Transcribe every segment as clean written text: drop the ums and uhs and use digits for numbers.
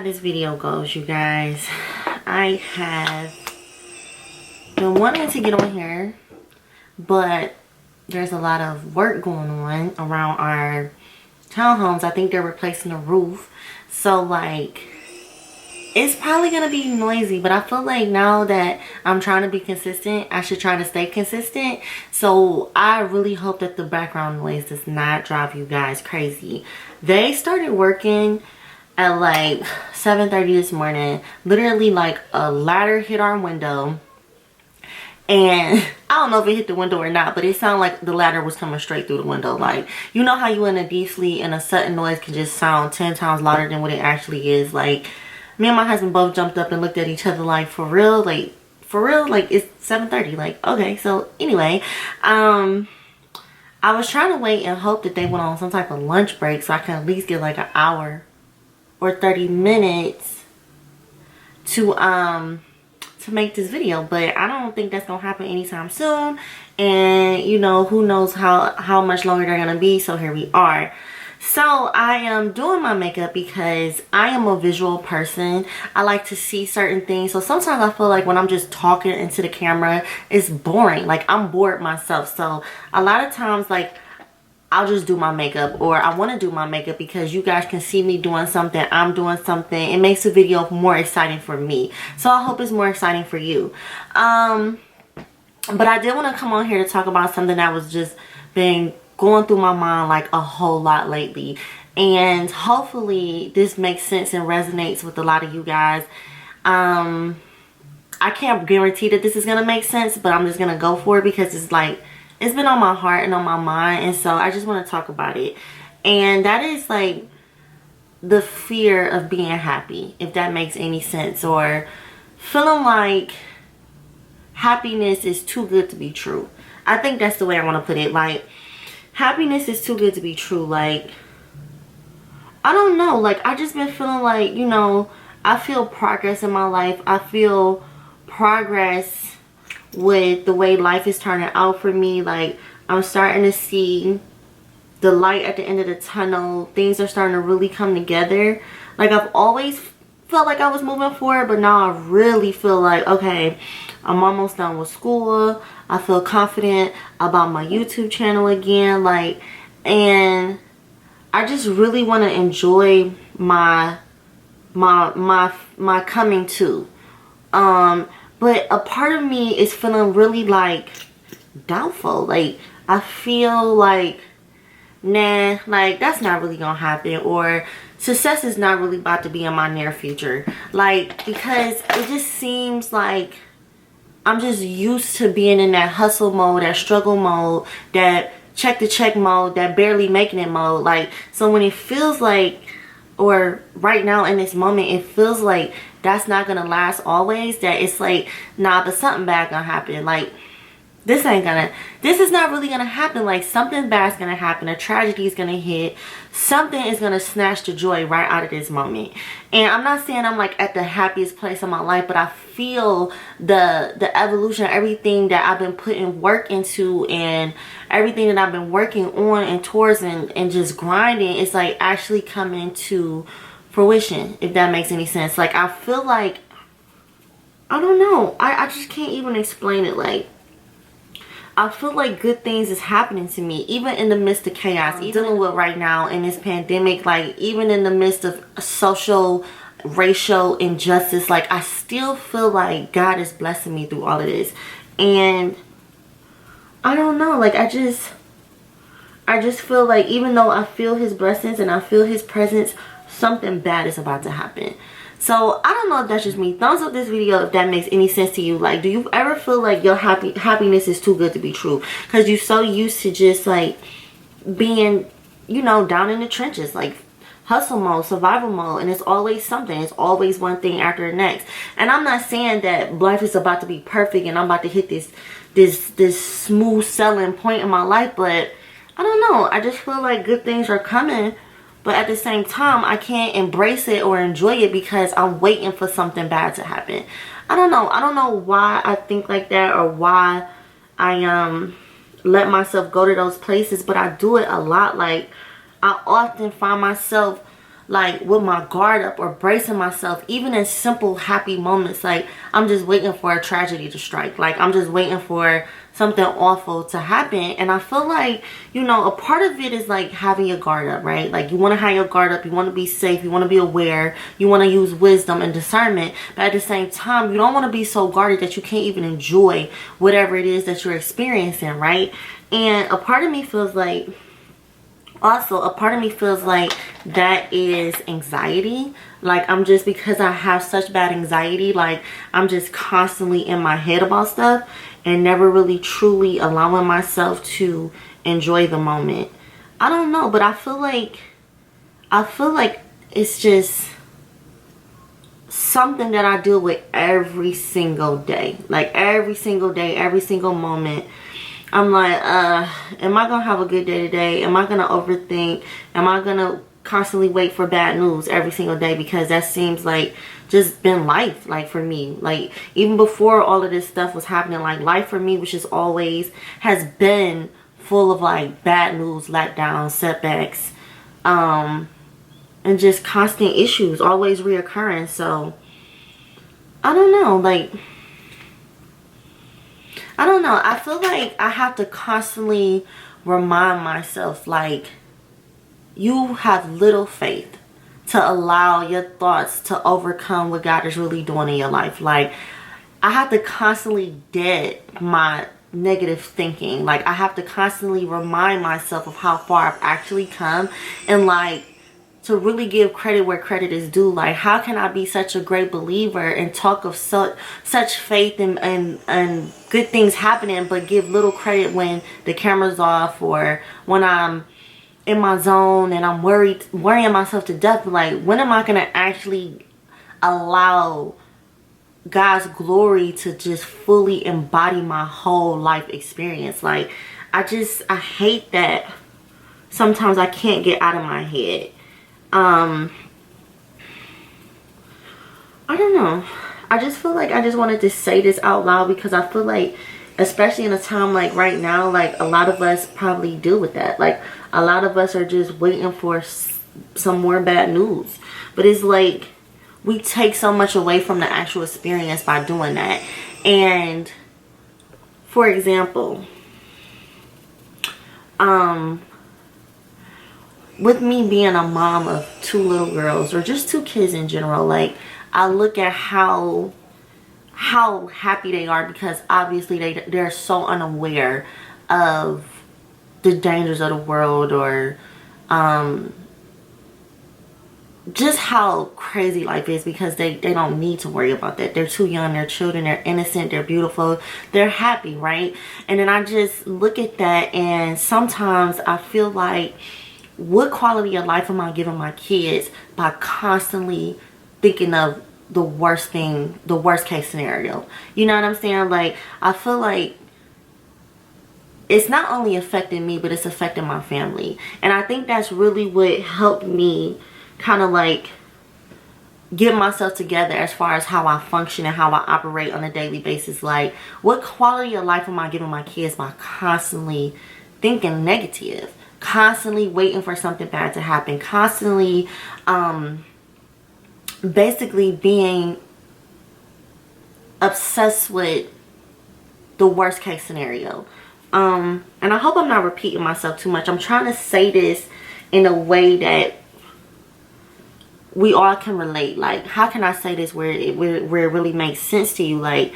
how this video goes, you guys. I have been wanting to get on here, but there's a lot of work going on around our townhomes. I think they're replacing the roof, so like it's probably gonna be noisy, but I feel like now that I'm trying to be consistent, I should try to stay consistent. So I really hope that the background noise does not drive you guys crazy. They started working at like 7:30 this morning. Literally, like a ladder hit our window, and I don't know if it hit the window or not, but it sounded like the ladder was coming straight through the window. Like, you know how you in a deep sleep and a sudden noise can just sound 10 times louder than what it actually is. Like, me and my husband both jumped up and looked at each other like, for real? Like, for real? Like, it's 7:30. Like, okay. So anyway, I was trying to wait and hope that they went on some type of lunch break so I can at least get like an hour or 30 minutes to make this video, but I don't think that's gonna happen anytime soon. And you know, who knows how much longer they're gonna be. So here we are. So I am doing my makeup because I am a visual person. I like to see certain things. So sometimes I feel like when I'm just talking into the camera, it's boring. Like, I'm bored myself. So a lot of times, like, I'll just do my makeup, or I want to do my makeup because you guys can see me doing something, I'm doing something. It makes the video more exciting for me. So I hope it's more exciting for you. But I did want to come on here to talk about something that was just been going through my mind like a whole lot lately, and hopefully this makes sense and resonates with a lot of you guys. I can't guarantee that this is gonna make sense, but I'm just gonna go for it because it's like, it's been on my heart and on my mind, and so I just want to talk about it. And that is like the fear of being happy, if that makes any sense, or feeling like happiness is too good to be true. I think that's the way I want to put it. Like, happiness is too good to be true. Like, I don't know, like, I just been feeling like, you know, I feel progress in my life. I feel progress with the way life is turning out for me. Like, I'm starting to see the light at the end of the tunnel. Things are starting to really come together. Like, I've always felt like I was moving forward, but now I really feel like, okay, I'm almost done with school. I feel confident about my YouTube channel again. Like, and I just really want to enjoy my coming to. But a part of me is feeling really like doubtful. Like, I feel like, nah, like that's not really gonna happen, or success is not really about to be in my near future. Like, because it just seems like I'm just used to being in that hustle mode, that struggle mode, that check to check mode, that barely making it mode. Like, so when it feels like, or right now in this moment, it feels like that's not gonna last always, that it's like, nah, but something bad gonna happen. Like, this is not really gonna happen. Like, something bad's gonna happen. A tragedy is gonna hit. Something is gonna snatch the joy right out of this moment. And I'm not saying I'm like at the happiest place in my life, but I feel the evolution, everything that I've been putting work into, and everything that I've been working on and towards, and just grinding, it's like actually coming to fruition, if that makes any sense. Like, I feel like, I don't know, I just can't even explain it. Like, I feel like good things is happening to me, even in the midst of chaos, even dealing with right now in this pandemic. Like, even in the midst of social, racial injustice, like, I still feel like God is blessing me through all of this. And I don't know, like, I just feel like, even though I feel his blessings and I feel his presence, something bad is about to happen. So I don't know if that's just me. Thumbs up this video if that makes any sense to you. Like, do you ever feel like your happiness is too good to be true? Because you're so used to just like being, you know, down in the trenches, like hustle mode, survival mode, and it's always something. It's always one thing after the next. And I'm not saying that life is about to be perfect and I'm about to hit this smooth sailing point in my life, but I don't know. I just feel like good things are coming. But at the same time, I can't embrace it or enjoy it because I'm waiting for something bad to happen. I don't know. I don't know why I think like that, or why I let myself go to those places, but I do it a lot. Like, I often find myself like with my guard up or bracing myself, even in simple happy moments. Like I'm just waiting for a tragedy to strike. Like I'm just waiting for something awful to happen. And I feel like, you know, a part of it is like having your guard up, right? Like you want to have your guard up, you want to be safe, you want to be aware, you want to use wisdom and discernment, but at the same time you don't want to be so guarded that you can't even enjoy whatever it is that you're experiencing, right? And a part of me feels like, also a part of me feels like that is anxiety. Like I'm just, because I have such bad anxiety, like I'm just constantly in my head about stuff and never really truly allowing myself to enjoy the moment. I don't know, but I feel like it's just something that I deal with every single day. Like every single day, every single moment. I'm like, am I gonna have a good day today? Am I gonna overthink? Am I gonna constantly wait for bad news every single day? Because that seems like just been life, like for me. Like even before all of this stuff was happening, like life for me, which is always has been full of like bad news, letdowns, setbacks, and just constant issues, always reoccurring. So I don't know, like I don't know. I feel like I have to constantly remind myself, like, you have little faith to allow your thoughts to overcome what God is really doing in your life. Like, I have to constantly dead my negative thinking. Like, I have to constantly remind myself of how far I've actually come, and like to really give credit where credit is due. Like, how can I be such a great believer and talk of such faith and good things happening, but give little credit when the camera's off or when I'm in my zone and I'm worrying myself to death? Like, when am I gonna actually allow God's glory to just fully embody my whole life experience? Like, I hate that sometimes I can't get out of my head. I don't know. I just feel like I just wanted to say this out loud, because I feel like, especially in a time like right now, like a lot of us probably deal with that. Like a lot of us are just waiting for some more bad news. But it's like we take so much away from the actual experience by doing that. And for example, with me being a mom of 2 little girls, or just 2 kids in general, like I look at how happy they are, because obviously they're so unaware of the dangers of the world, or just how crazy life is, because they don't need to worry about that. They're too young, they're children, they're innocent, they're beautiful, they're happy, right? And then I just look at that, and sometimes I feel like, what quality of life am I giving my kids by constantly thinking of the worst case scenario? You know what I'm saying? Like, I feel like it's not only affecting me, but it's affecting my family. And I think that's really what helped me kind of like get myself together as far as how I function and how I operate on a daily basis. Like, what quality of life am I giving my kids by constantly thinking negative? Constantly waiting for something bad to happen, constantly basically being obsessed with the worst case scenario. And I hope I'm not repeating myself too much. I'm trying to say this in a way that we all can relate. Like, how can I say this where it really makes sense to you? Like,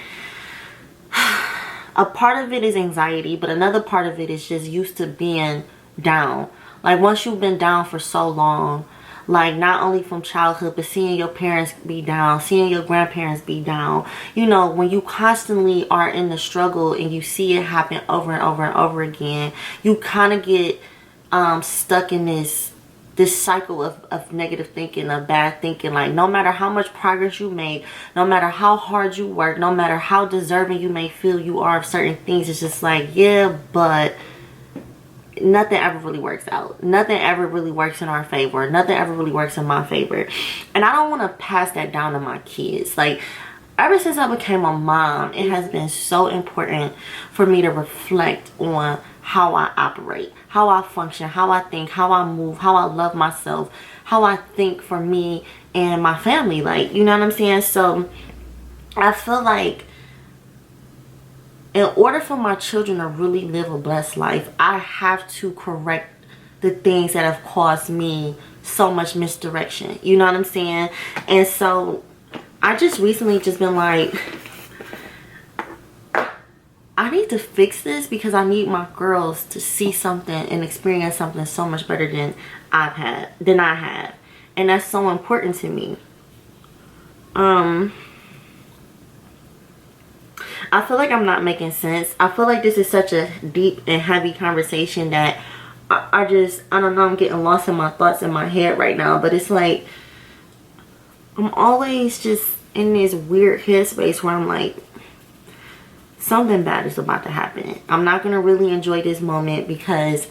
a part of it is anxiety, but another part of it is just used to being down. Like, once you've been down for so long, like not only from childhood, but seeing your parents be down, seeing your grandparents be down, you know, when you constantly are in the struggle and you see it happen over and over and over again, you kind of get stuck in this cycle of negative thinking, of bad thinking. Like, no matter how much progress you make, no matter how hard you work, no matter how deserving you may feel you are of certain things, it's just like, yeah, but nothing ever really works out. Nothing ever really works in our favor. Nothing ever really works in my favor. And I don't want to pass that down to my kids. Like, ever since I became a mom, it has been so important for me to reflect on how I operate, how I function, how I think, how I move, how I love myself, how I think for me and my family. Like, you know what I'm saying? So I feel like in order for my children to really live a blessed life, I have to correct the things that have caused me so much misdirection. You know what I'm saying? And so I just recently just been like, I need to fix this because I need my girls to see something and experience something so much better than I have. And that's so important to me. I feel like I'm not making sense. I feel like this is such a deep and heavy conversation that I don't know, I'm getting lost in my thoughts in my head right now. But it's like, I'm always just in this weird headspace where I'm like, something bad is about to happen. I'm not going to really enjoy this moment because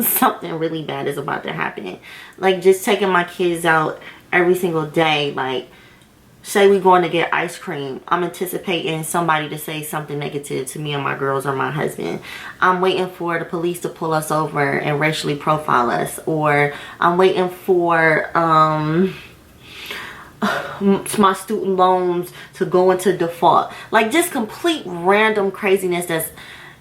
something really bad is about to happen. Like, just taking my kids out every single day, like, say we going to get ice cream, I'm anticipating somebody to say something negative to me and my girls or my husband. I'm waiting for the police to pull us over and racially profile us. Or I'm waiting for my student loans to go into default. Like, just complete random craziness that's,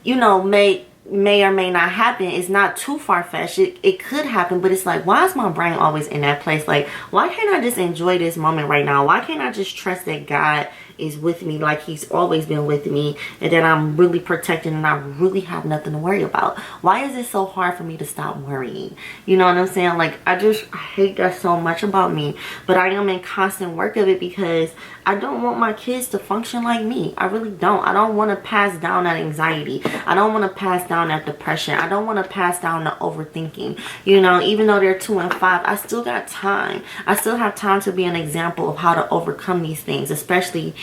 you know, may or may not happen. It's not too far-fetched. It could happen, but it's like, why is my brain always in that place? Like, why can't I just enjoy this moment right now? Why can't I just trust that God is with me like he's always been with me, and that I'm really protected and I really have nothing to worry about? Why is it so hard for me to stop worrying? You know what I'm saying? Like, I hate that so much about me, but I am in constant work of it because I don't want my kids to function like me. I really don't. I don't want to pass down that anxiety. I don't want to pass down that depression. I don't want to pass down the overthinking. You know, even though they're 2 and 5, I still got time. I still have time to be an example of how to overcome these things, especially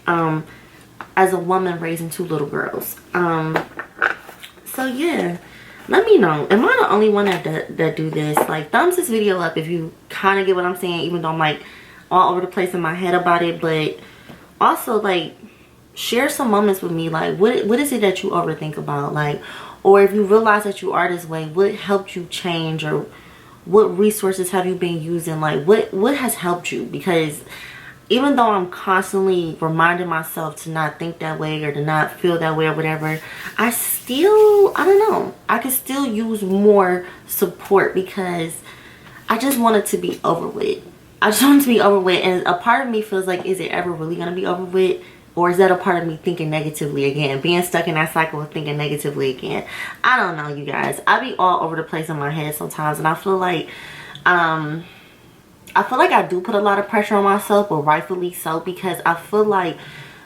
as a woman raising 2 little girls. So yeah, let me know, am I the only one that do this? Like, thumbs this video up if you kind of get what I'm saying, even though I'm like all over the place in my head about it. But also, like, share some moments with me. Like, what is it that you overthink about? Like, or if you realize that you are this way, what helped you change? Or what resources have you been using? Like, what has helped you? Because even though I'm constantly reminding myself to not think that way or to not feel that way or whatever, I don't know, I could still use more support because I just want it to be over with. I just want it to be over with. And a part of me feels like, is it ever really going to be over with? Or is that a part of me thinking negatively again? Being stuck in that cycle of thinking negatively again? I don't know, you guys. I be all over the place in my head sometimes. And I feel like I do put a lot of pressure on myself, but rightfully so, because I feel like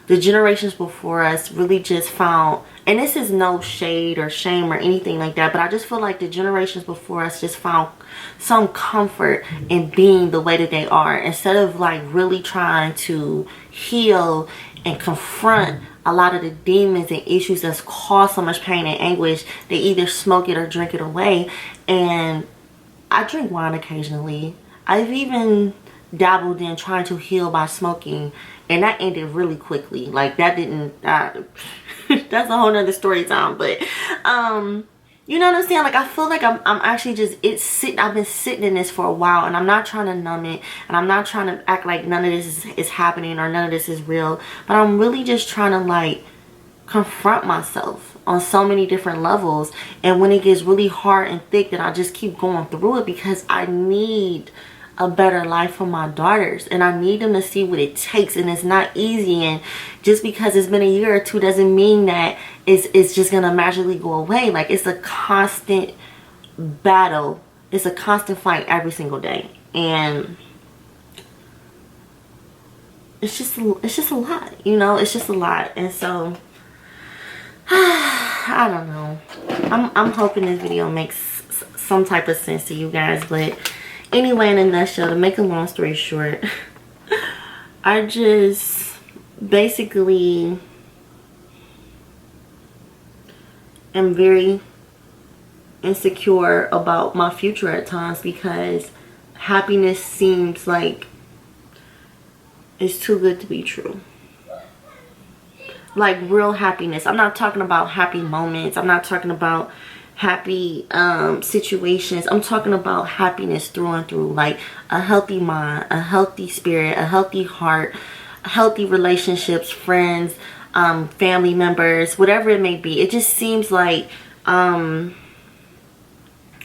the generations before us really just found, and this is no shade or shame or anything like that, but I just feel like the generations before us just found some comfort in being the way that they are, instead of like really trying to heal and confront a lot of the demons and issues that's caused so much pain and anguish. They either smoke it or drink it away. And I drink wine occasionally. I've even dabbled in trying to heal by smoking, and that ended really quickly. Like, that didn't that's a whole nother story time. But you know what I'm saying? Like, I feel like I'm actually just, I've been sitting in this for a while, and I'm not trying to numb it, and I'm not trying to act like none of this is happening or none of this is real, but I'm really just trying to like confront myself on so many different levels. And when it gets really hard and thick, then I just keep going through it because I need a better life for my daughters, and I need them to see what it takes. And it's not easy, and just because it's been a year or two doesn't mean that it's just gonna magically go away. Like, it's a constant battle, it's a constant fight every single day, and it's just a lot, you know. It's just a lot. And so I don't know, I'm hoping this video makes some type of sense to you guys. But anyway, in a nutshell, to make a long story short, I just basically am very insecure about my future at times, because happiness seems like it's too good to be true. like real happiness. I'm not talking about happy moments. I'm not talking about happy situations. I'm talking about happiness through and through, like a healthy mind, a healthy spirit, a healthy heart, healthy relationships, friends, family members, whatever it may be. It just seems like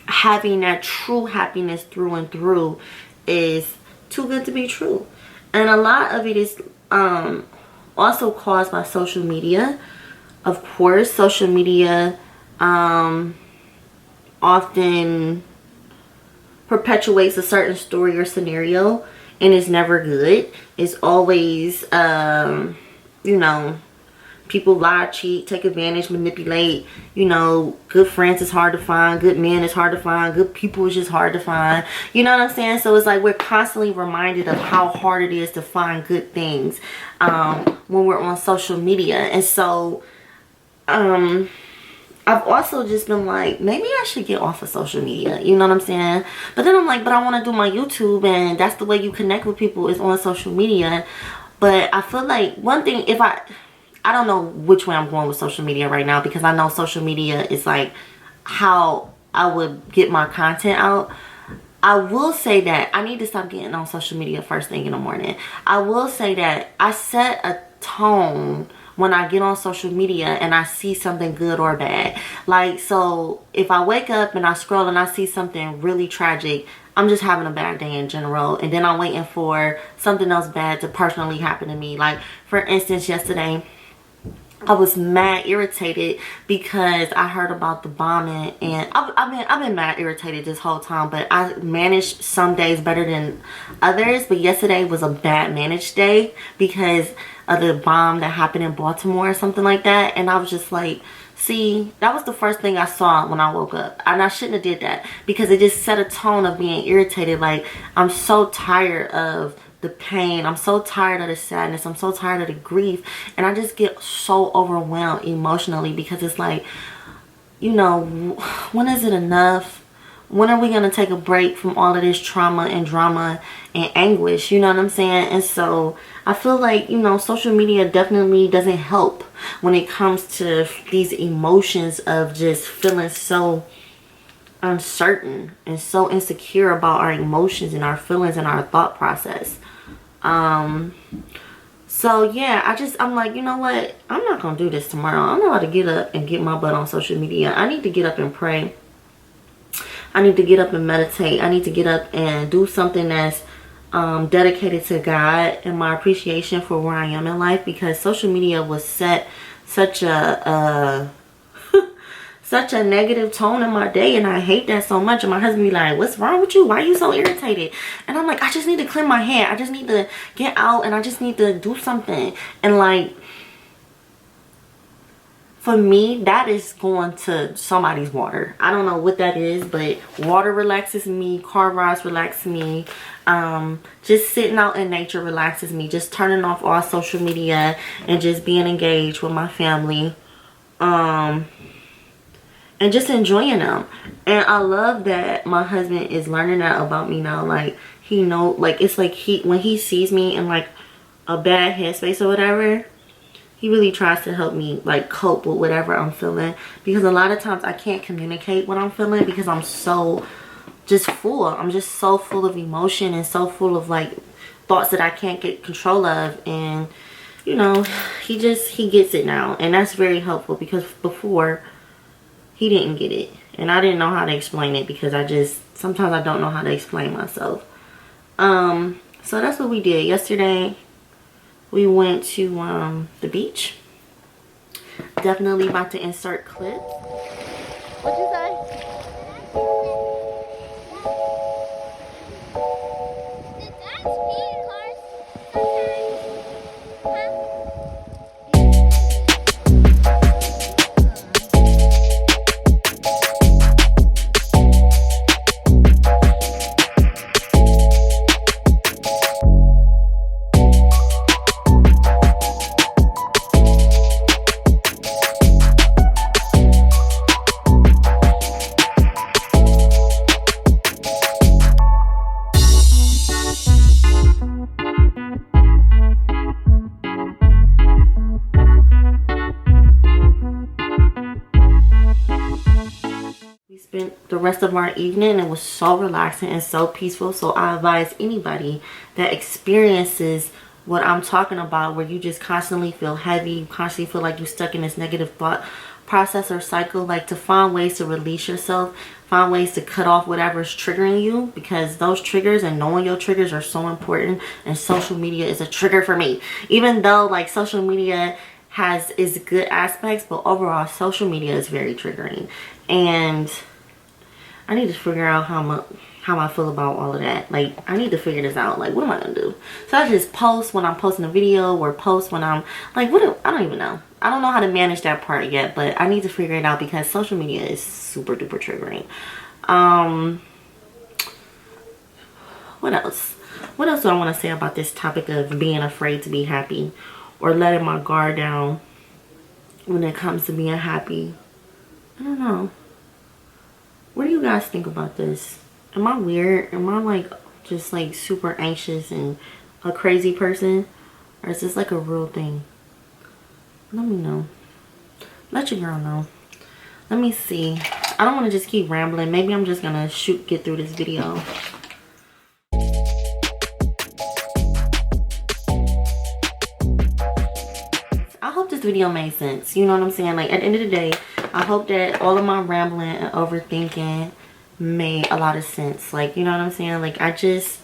having that true happiness through and through is too good to be true. And a lot of it is also caused by social media. Of course, social media often perpetuates a certain story or scenario, and it's never good. It's always you know, people lie, cheat, take advantage, manipulate. You know, good friends is hard to find, good men is hard to find, good people is just hard to find. You know what I'm saying? So it's like we're constantly reminded of how hard it is to find good things when we're on social media. And so I've also just been like, maybe I should get off of social media. You know what I'm saying? But then I'm like, but I want to do my YouTube, and that's the way you connect with people, is on social media. But I feel like one thing, if I don't know which way I'm going with social media right now, because I know social media is like how I would get my content out. I will say that I need to stop getting on social media first thing in the morning. I will say that I set a tone when I get on social media and I see something good or bad. Like, so if I wake up and I scroll and I see something really tragic, I'm just having a bad day in general, and then I'm waiting for something else bad to personally happen to me. Like, for instance, yesterday I was mad irritated because I heard about the bombing, and I've been mad irritated this whole time, but I managed some days better than others. But yesterday was a bad managed day because of the bomb that happened in Baltimore or something like that. And I was just like, see, that was the first thing I saw when I woke up, and I shouldn't have did that, because it just set a tone of being irritated. Like, I'm so tired of the pain, I'm so tired of the sadness, I'm so tired of the grief, and I just get so overwhelmed emotionally, because it's like, you know, when is it enough? When are we going to take a break from all of this trauma and drama and anguish? You know what I'm saying? And so I feel like, you know, social media definitely doesn't help when it comes to these emotions of just feeling so uncertain and so insecure about our emotions and our feelings and our thought process. So yeah, I'm like, you know what? I'm not going to do this tomorrow. I'm not about to get up and get my butt on social media. I need to get up and pray. I need to get up and meditate. I need to get up and do something that's dedicated to God and my appreciation for where I am in life, because social media was set such a such a negative tone in my day, and I hate that so much. And my husband be like, what's wrong with you? Why are you so irritated? And I'm like, I just need to clear my head. I just need to get out, and I just need to do something. And like, for me, that is going to somebody's water. I don't know what that is, but water relaxes me. Car rides relax me. Just sitting out in nature relaxes me. Just turning off all social media and just being engaged with my family. And just enjoying them. And I love that my husband is learning that about me now. Like, he know, like, it's like when he sees me in like a bad headspace or whatever, he really tries to help me like cope with whatever I'm feeling, because a lot of times I can't communicate what I'm feeling because I'm so just full. I'm just so full of emotion and so full of like thoughts that I can't get control of. And you know, he gets it now, and that's very helpful, because before he didn't get it, and I didn't know how to explain it, because sometimes I don't know how to explain myself. So that's what we did yesterday. We went to the beach. Definitely about to insert clips. What'd you say? Did that speed cars spent the rest of our evening. It was so relaxing and so peaceful. So I advise anybody that experiences what I'm talking about, where you just constantly feel heavy, you constantly feel like you're stuck in this negative thought process or cycle, like to find ways to release yourself, find ways to cut off whatever's triggering you, because those triggers and knowing your triggers are so important. And social media is a trigger for me, even though like social media has its good aspects, but overall social media is very triggering. And I need to figure out how I feel about all of that. Like, I need to figure this out. Like, what am I gonna do? So I just post when I'm posting a video, or post when I'm like, I don't even know. I don't know how to manage that part yet, but I need to figure it out because social media is super duper triggering. What else? What else do I want to say about this topic of being afraid to be happy, or letting my guard down when it comes to being happy? I don't know. What do you guys think about this? Am I weird? Am I like just like super anxious and a crazy person? Or is this like a real thing? Let me know. Let your girl know. Let me see. I don't want to just keep rambling. Maybe I'm just gonna get through this video. I hope this video made sense. You know what I'm saying? Like, at the end of the day, I hope that all of my rambling and overthinking made a lot of sense. Like, you know what I'm saying? Like, I just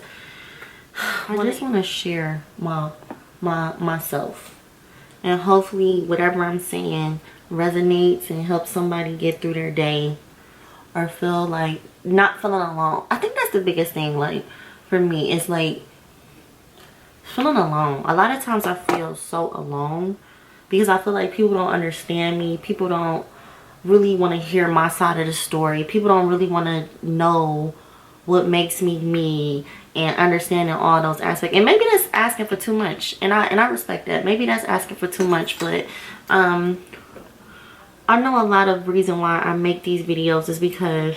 want to share myself, and hopefully whatever I'm saying resonates and helps somebody get through their day, or feel like not feeling alone. I think that's the biggest thing, like, for me. It's like feeling alone. A lot of times I feel so alone because I feel like people don't understand me. People don't really want to hear my side of the story. People don't really want to know what makes me me, and understanding all those aspects. And maybe that's asking for too much, and I respect that. Maybe that's asking for too much, but I know a lot of reason why I make these videos is because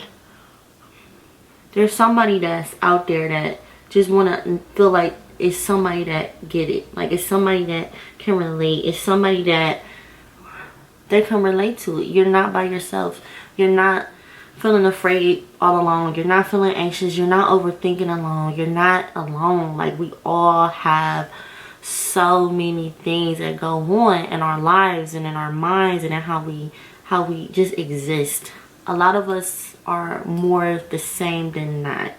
there's somebody that's out there that just want to feel like it's somebody that get it. Like, it's somebody that can relate. It's somebody that they can relate to it. You're not by yourself. You're not feeling afraid all alone. You're not feeling anxious. You're not overthinking alone. You're not alone. Like, we all have so many things that go on in our lives and in our minds and in how we just exist. A lot of us are more the same than not.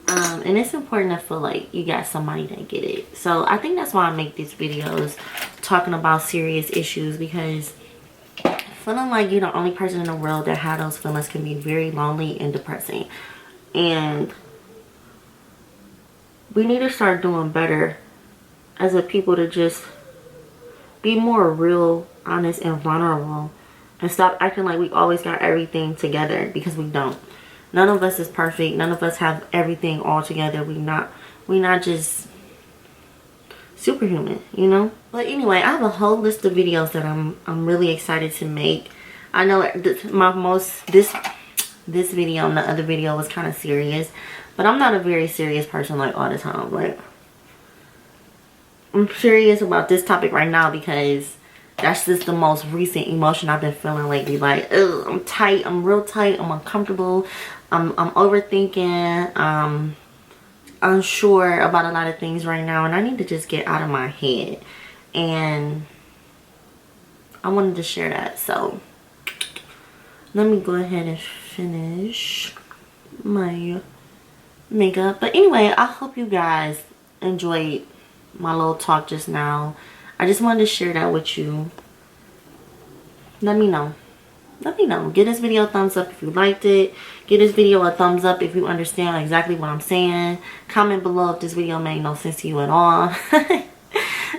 And it's important to feel like you got somebody that get it. So I think that's why I make these videos talking about serious issues, because feeling like you're the only person in the world that has those feelings can be very lonely and depressing. And we need to start doing better as a people to just be more real, honest, and vulnerable, and stop acting like we always got everything together, because we don't. None of us is perfect. None of us have everything all together. We not just superhuman, you know. But anyway, I have a whole list of videos that I'm really excited to make. I know this video and the other video was kind of serious, but I'm not a very serious person like all the time. Like, I'm serious about this topic right now because that's just the most recent emotion I've been feeling lately. Like, ugh, I'm tight. I'm real tight. I'm uncomfortable. I'm overthinking. I'm unsure about a lot of things right now, and I need to just get out of my head. And I wanted to share that. So let me go ahead and finish my makeup. But anyway, I hope you guys enjoyed my little talk just now. I just wanted to share that with you. Let me know. Let me know. Give this video a thumbs up if you liked it. Give this video a thumbs up if you understand exactly what I'm saying. Comment below if this video made no sense to you at all.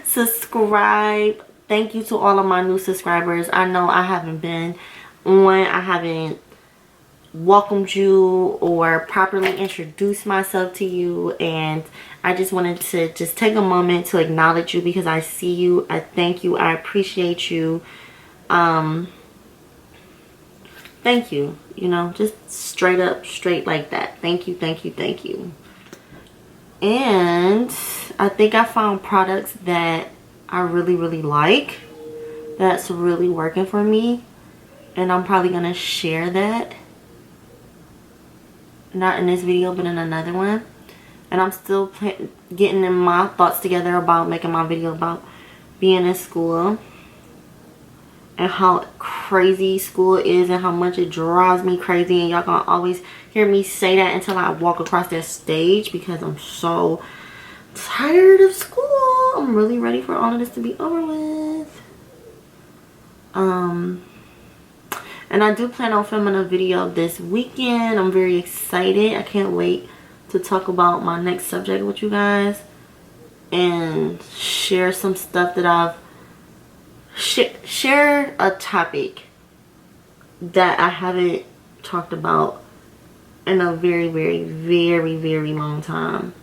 Subscribe. Thank you to all of my new subscribers. I know I haven't been on. I haven't welcomed you or properly introduced myself to you, and I just wanted to just take a moment to acknowledge you, because I see you, I thank you, I appreciate you. Thank you, you know, just straight up, straight like that. Thank you, thank you, thank you. And I think I found products that I really like, that's really working for me, and I'm probably gonna share that not in this video but in another one. And I'm still getting in my thoughts together about making my video about being in school and how crazy school is and how much it drives me crazy. And y'all gonna always hear me say that until I walk across that stage, because I'm so tired of school. I'm really ready for all of this to be over with. And I do plan on filming a video this weekend. I'm very excited. I can't wait to talk about my next subject with you guys and share some stuff that I've share a topic that I haven't talked about in a very long time,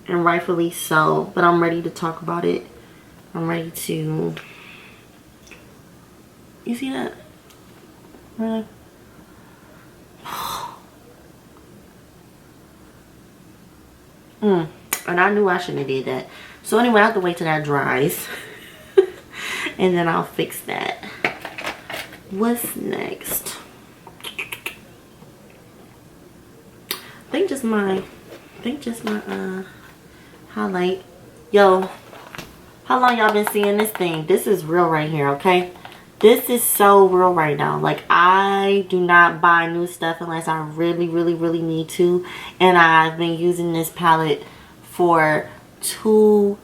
and rightfully so. But I'm ready to talk about it. I'm ready to, you see that? Really? And I knew I shouldn't have did that. So anyway, I have to wait till that dries. And then I'll fix that. What's next? I think just my highlight. Yo, how long y'all been seeing this thing? This is real right here, okay? This is so real right now. Like, I do not buy new stuff unless I really need to. And I've been using this palette for 2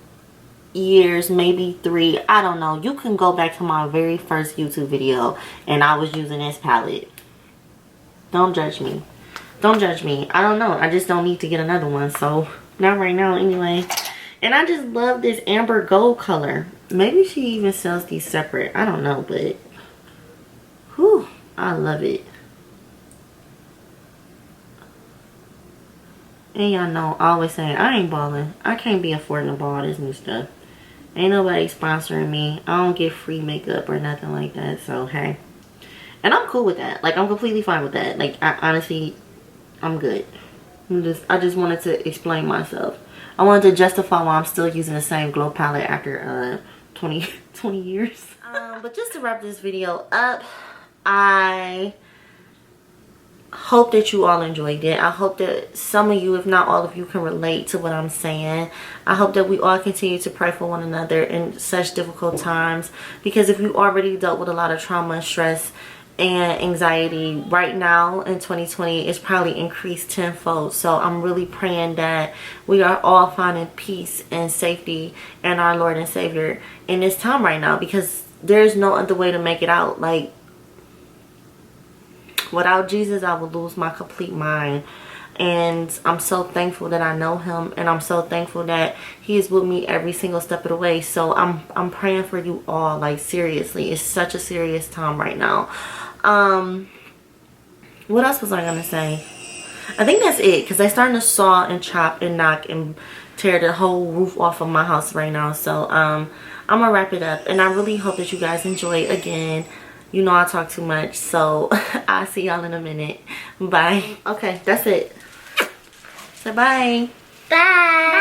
years, maybe 3. I don't know. You can go back to my very first YouTube video and I was using this palette. Don't judge me. Don't judge me. I don't know. I just don't need to get another one. So, not right now anyway. And I just love this amber gold color. Maybe she even sells these separate. I don't know, but whew, I love it. And y'all know, I always say, I ain't balling. I can't be affording to buy all this new stuff. Ain't nobody sponsoring me. I don't get free makeup or nothing like that. So, hey. And I'm cool with that. Like, I'm completely fine with that. Like, honestly, I'm good. I just wanted to explain myself. I wanted to justify why I'm still using the same glow palette after 20 years. But just to wrap this video up, I hope that you all enjoyed it. I hope that some of you, if not all of you, can relate to what I'm saying. I hope that we all continue to pray for one another in such difficult times, because if you already dealt with a lot of trauma, stress, and anxiety, right now in 2020 it's probably increased tenfold. So I'm really praying that we are all finding peace and safety in our Lord and Savior in this time right now, because there's no other way to make it out. Like, without Jesus, I would lose my complete mind. And I'm so thankful that I know him, and I'm so thankful that he is with me every single step of the way. So I'm praying for you all. Like, seriously, it's such a serious time right now. What else was I gonna say? I think that's it, because they're starting to saw and chop and knock and tear the whole roof off of my house right now. So I'm gonna wrap it up, and I really hope that you guys enjoy. Again, you know I talk too much, so I'll see y'all in a minute. Bye. Okay, that's it. So bye. Bye.